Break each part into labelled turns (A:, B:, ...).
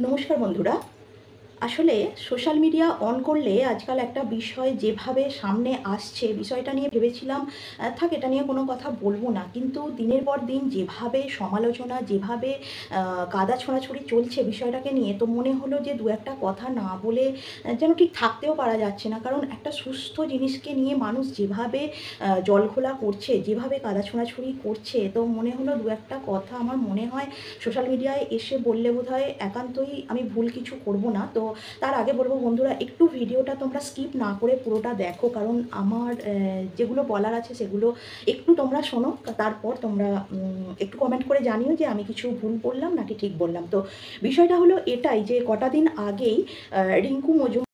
A: নমস্কার বন্ধুরা। আসলে সোশ্যাল মিডিয়া অন করলে আজকাল একটা বিষয় যেভাবে সামনে আসছে, বিষয়টা নিয়ে ভেবেছিলাম থাক এটা নিয়ে কোনো কথা বলবো না। কিন্তু দিনের পর দিন যেভাবে সমালোচনা, যেভাবে কাদা ছোঁড়াছুড়ি চলছে বিষয়টাকে নিয়ে, তো মনে হলো যে দু একটা কথা না বলে যেন ঠিক থাকতেও পারা যাচ্ছে না। কারণ একটা সুস্থ জিনিসকে নিয়ে মানুষ যেভাবে জলঘোলা করছে, যেভাবে কাদা ছোঁড়াছুড়ি করছে, তো মনে হলো দু একটা কথা আমার মনে হয় সোশ্যাল মিডিয়ায় এসে বললে বোধহয় একান্তই আমি ভুল কিছু করব না। তো তার আগে বলবো বন্ধুরা, একটু ভিডিওটা তোমরা স্কিপ না করে পুরোটা দেখো, কারণ আমার যেগুলো বলার আছে সেগুলো একটু তোমরা শোনো। তারপর তোমরা একটু কমেন্ট করে জানিও যে আমি কিছু ভুল বললাম নাকি ঠিক বললাম। তো বিষয়টা হলো এটাই যে কটা দিন আগেই রিঙ্কু মজুমদার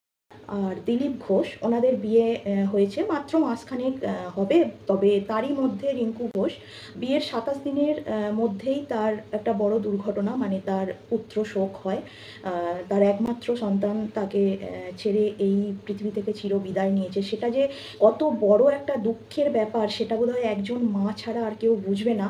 A: আর দিলীপ ঘোষ ওনাদের বিয়ে হয়েছে, মাত্র মাসখানেক হবে। তবে তারই মধ্যে রিঙ্কু ঘোষ বিয়ের ২৭ দিনের মধ্যেই তার একটা বড় দুর্ঘটনা, মানে তার পুত্র শোক হয়। তার একমাত্র সন্তান তাকে ছেড়ে এই পৃথিবী থেকে চিরবিদায় নিয়েছে। সেটা যে কত বড় একটা দুঃখের ব্যাপার সেটা বোধহয় একজন মা ছাড়া আর কেউ বুঝবে না।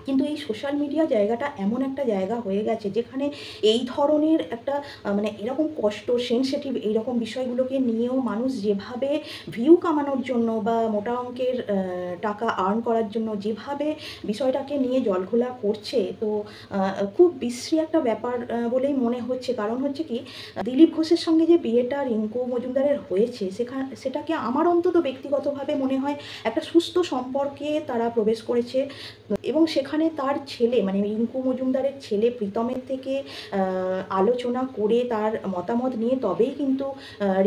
A: কিন্তু এই সোশ্যাল মিডিয়া জায়গাটা এমন একটা জায়গা হয়ে গেছে যেখানে এই ধরনের একটা মানে এরকম কষ্ট, সেনসিটিভ এইরকম বিষয়গুলোকে নিয়েও মানুষ যেভাবে ভিউ কামানোর জন্য বা মোটা অঙ্কের টাকা আর্ন করার জন্য যেভাবে বিষয়টাকে নিয়ে জলঘোলা করছে, তো খুব বিশ্রী একটা ব্যাপার বলেই মনে হচ্ছে। কারণ হচ্ছে কি, দিলীপ ঘোষের সঙ্গে যে বিয়েটা রিঙ্কু মজুমদারের হয়েছে সেটাকে আমার অন্তত ব্যক্তিগতভাবে মনে হয় একটা সুস্থ সম্পর্কে তারা প্রবেশ করেছে। এবং সেখানে তার ছেলে, মানে রিঙ্কু মজুমদারের ছেলে প্রীতমের থেকে আলোচনা করে তার মতামত নিয়ে তবেই কিন্তু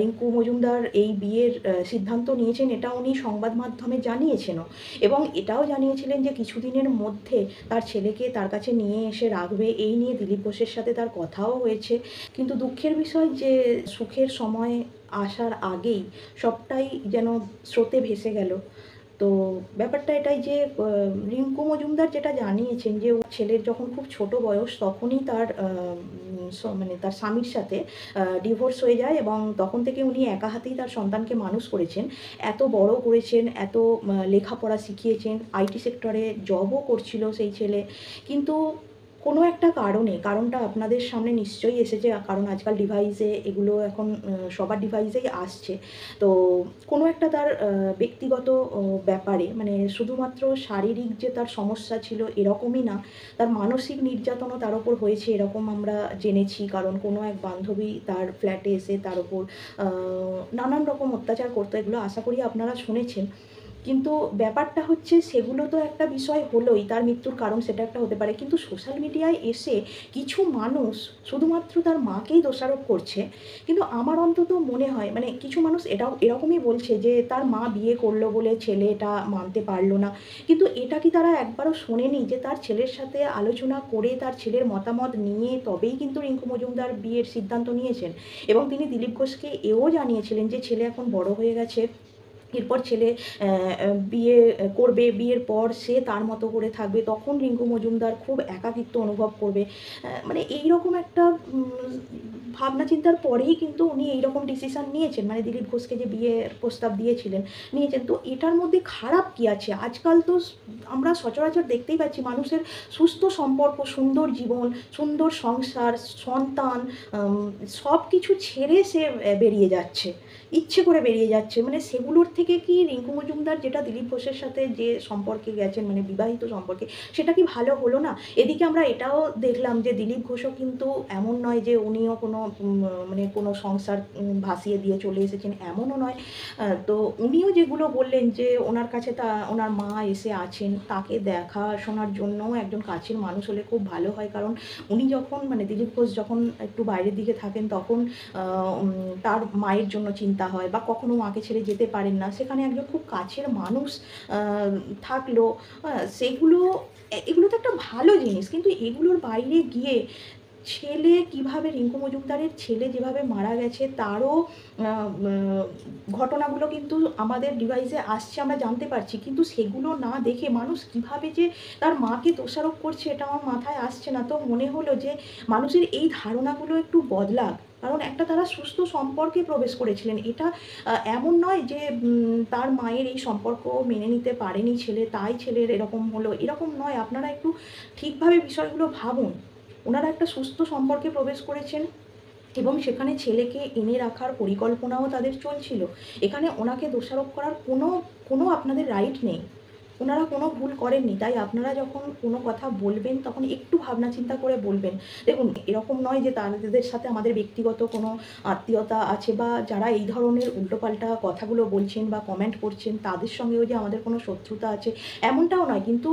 A: রিঙ্কু মজুমদার এই বিয়ের সিদ্ধান্ত নিয়েছেন। এটা উনি সংবাদ মাধ্যমে জানিয়েছেনও, এবং এটাও জানিয়েছিলেন যে কিছুদিনের মধ্যে তার ছেলেকে তার কাছে নিয়ে এসে রাখবে। এই নিয়ে দিলীপ ঘোষের সাথে তার কথাও হয়েছে। কিন্তু দুঃখের বিষয় যে সুখের সময় আসার আগেই সবটাই যেন স্রোতে ভেসে গেল। তো ব্যাপারটা এটাই যে রিঙ্কু মজুমদার যেটা জানিয়েছেন যে ওর ছেলের যখন খুব ছোট বয়স তখনই তার মানে তার স্বামীর সাথে ডিভোর্স হয়ে যায়, এবং তখন থেকে উনি একা হাতেই তার সন্তানকে মানুষ করেছেন, এত বড় করেছেন, এত লেখাপড়া শিখিয়েছেন, আইটি সেক্টরে জবও করছিল সেই ছেলে। কিন্তু কোনো একটা কারণটা আপনাদের সামনে নিশ্চয়ই এসেছে, কারণ আজকাল ডিভাইসে এগুলো এখন সবার ডিভাইসেই আসছে। তো কোনো একটা তার ব্যক্তিগত ব্যাপারে, মানে শুধুমাত্র শারীরিক যে তার সমস্যা ছিল এরকমই না, তার মানসিক নির্যাতনও তার ওপর হয়েছে এরকম আমরা জেনেছি। কারণ কোনো এক বান্ধবী তার ফ্ল্যাটে এসে তার ওপর নানান রকম অত্যাচার করতো, এগুলো আশা করি আপনারা শুনেছেন। কিন্তু ব্যাপারটা হচ্ছে সেগুলো তো একটা বিষয় হলোই, তার মৃত্যুর কারণ সেটা একটা হতে পারে। কিন্তু সোশ্যাল মিডিয়ায় এসে কিছু মানুষ শুধুমাত্র তার মাকেই দোষারোপ করছে। কিন্তু আমার অন্তত মনে হয়, মানে কিছু মানুষ এটাও এরকমই বলছে যে তার মা বিয়ে করলো বলে ছেলে এটা মানতে পারলো না। কিন্তু এটা কি তারা একবারও শোনেনি যে তার ছেলের সাথে আলোচনা করে তার ছেলের মতামত নিয়ে তবেই কিন্তু রিঙ্কু মজুমদার বিয়ের সিদ্ধান্ত নিয়েছেন। এবং তিনি দিলীপ ঘোষকে এও জানিয়েছিলেন যে ছেলে এখন বড় হয়ে গেছে, এরপর ছেলে বিয়ে করবে, বিয়ের পর সে তার মতো করে থাকবে, তখন রিঙ্কু মজুমদার খুব একাকিত্ব অনুভব করবে। মানে এইরকম একটা ভাবনা চিন্তার পরেই কিন্তু উনি এইরকম ডিসিশান নিয়েছেন, মানে দিলীপ ঘোষকে যে বিয়ের প্রস্তাব দিয়েছিলেন নিয়েছেন। তো এটার মধ্যে খারাপ কী আছে? আজকাল তো আমরা সচরাচর দেখতেই পাচ্ছি মানুষের সুস্থ সম্পর্ক, সুন্দর জীবন, সুন্দর সংসার, সন্তান, সব কিছু ছেড়ে সে বেরিয়ে যাচ্ছে, ইচ্ছে করে বেরিয়ে যাচ্ছে। মানে সেগুলোর থেকে কি রিঙ্কু মজুমদার যেটা দিলীপ ঘোষের সাথে যে সম্পর্কে গেছেন, মানে বিবাহিত সম্পর্কে, সেটা কি ভালো হলো না? এদিকে আমরা এটাও দেখলাম যে দিলীপ ঘোষও কিন্তু এমন নয় যে উনিও কোনো মানে কোনো সংসার ভাসিয়ে দিয়ে চলে এসেছেন, এমনও নয়। তো উনিও যেগুলো বললেন যে ওনার কাছে ওনার মা এসে আছেন, তাকে দেখাশোনার জন্যও একজন কাছের মানুষ হলে খুব ভালো হয়। কারণ উনি যখন, মানে দিলীপ ঘোষ যখন একটু বাইরের দিকে থাকেন তখন তার মায়ের জন্য চিন্তা হয়, বা কখনো মাকে ছেড়ে যেতে পারেন না, সেখানে একজন খুব কাছের মানুষ থাকলো। সেগুলো এগুলো তো একটা ভালো জিনিস। কিন্তু এগুলোর বাইরে গিয়ে ছেলে কিভাবে, রিঙ্কু মজুমদারের ছেলে যেভাবে মারা গেছে তারও ঘটনাগুলো কিন্তু আমাদের ডিভাইসে আসছে, আমরা জানতে পারছি। কিন্তু সেগুলো না দেখে মানুষ কিভাবে যে তার মাকে দোষারোপ করছে এটা আমার মাথায় আসছে না। তো মনে হলো যে মানুষের এই ধারণাগুলো একটু বদলাক। কারণ একটা তারা সুস্থ সম্পর্কে প্রবেশ করেছিলেন। এটা এমন নয় যে তার মায়ের এই সম্পর্ক মেনে নিতে পারেনি ছেলে, তাই ছেলের এরকম হলো, এরকম নয়। আপনারা একটু ঠিকভাবে বিষয়গুলো ভাবুন। ওনারা একটা সুস্থ সম্পর্কে প্রবেশ করেছেন এবং সেখানে ছেলেকে এনে রাখার পরিকল্পনাও তাদের চলছিল। এখানে ওনাকে দোষারোপ করার কোনো আপনাদের রাইট নেই। ওনারা কোনো ভুল করেননি। তাই আপনারা যখন কোনো কথা বলবেন তখন একটু ভাবনা চিন্তা করে বলবেন। দেখুন, এরকম নয় যে তাদের সাথে আমাদের ব্যক্তিগত কোনো আত্মীয়তা আছে, বা যারা এই ধরনের উল্টোপাল্টা কথাগুলো বলছেন বা কমেন্ট করছেন তাদের সঙ্গেও যে আমাদের কোনো শত্রুতা আছে, এমনটাও নয়। কিন্তু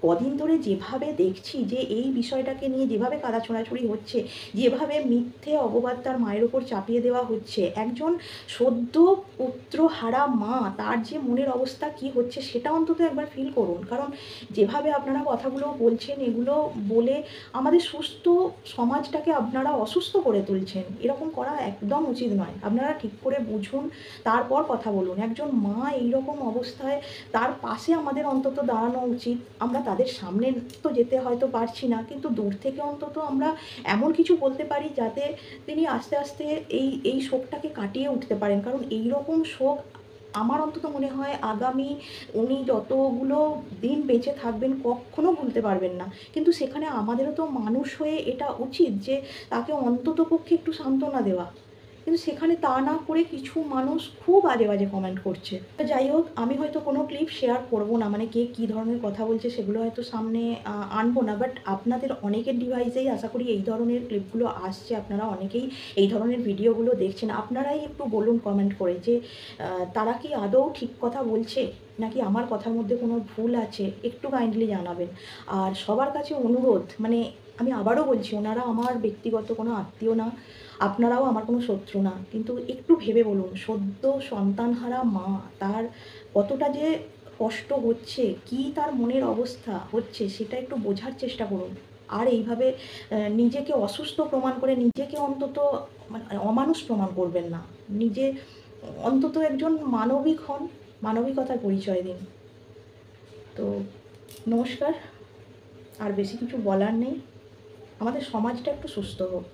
A: কদিন ধরে যেভাবে দেখছি যে এই বিষয়টাকে নিয়ে যেভাবে কাদা ছোঁড়াছুড়ি হচ্ছে, যেভাবে মিথ্যে অপবাদ তার মায়ের ওপর চাপিয়ে দেওয়া হচ্ছে, একজন সদ্য পুত্রহারা মা, তার যে মনের অবস্থা কী হচ্ছে সেটা অন্তত একবার ফিল করুন। কারণ যেভাবে আপনারা কথাগুলো বলছেন, এগুলো বলে আমাদের সুস্থ সমাজটাকে আপনারা অসুস্থ করে তুলছেন। এরকম করা একদম উচিত নয়। আপনারা ঠিক করে বুঝুন, তারপর কথা বলুন। একজন মা এইরকম অবস্থায়, তার পাশে আমাদের অন্তত দাঁড়ানো উচিত। আমরা তাদের সামনে তো যেতে হয়তো পারছি না, কিন্তু দূর থেকে অন্তত আমরা এমন কিছু বলতে পারি যাতে তিনি আস্তে আস্তে এই শোকটাকে কাটিয়ে উঠতে পারেন। কারণ এইরকম শোক আমার অন্তত মনে হয় আগামী উনি যতগুলো দিন বেঁচে থাকবেন কক্ষনো ভুলতে পারবেন না। কিন্তু সেখানে আমাদেরও তো মানুষ হয়ে এটা উচিত যে তাকে অন্ততপক্ষে একটু সান্ত্বনা দেওয়া। কিন্তু সেখানে তা না করে কিছু মানুষ খুব বাজে বাজে কমেন্ট করছে। তো যাই হোক, আমি হয়তো কোনো ক্লিপ শেয়ার করব না, মানে কে কী ধরনের কথা বলছে সেগুলো হয়তো সামনে আনবো না। বাট আপনাদের অনেকের ডিভাইসেই আশা করি এই ধরনের ক্লিপগুলো আসছে। আপনারা অনেকেই এই ধরনের ভিডিওগুলো দেখছেন। আপনারাই একটু বলুন কমেন্ট করে যে তারা কি আদৌ ঠিক কথা বলছে, নাকি আমার কথার মধ্যে কোনো ভুল আছে? একটু কাইন্ডলি জানাবেন। আর সবার কাছে অনুরোধ, মানে আমি আবারও বলছি, ওনারা আমার ব্যক্তিগত কোনো আত্মীয় না, আপনারাও আমার কোনো শত্রু না। কিন্তু একটু ভেবে বলুন, সদ্য সন্তানহারা মা, তার কতটা যে কষ্ট হচ্ছে, কী তার মনের অবস্থা হচ্ছে সেটা একটু বোঝার চেষ্টা করুন। আর এইভাবে নিজেকে অসুস্থ প্রমাণ করে নিজেকে অন্তত মানে অমানুষ প্রমাণ করবেন না। নিজে অন্তত একজন মানবিক হন, মানবিকতার পরিচয় দিন। তো নমস্কার। আর বেশি কিছু বলার নেই। আমাদের সমাজটা একটু সুস্থ হোক।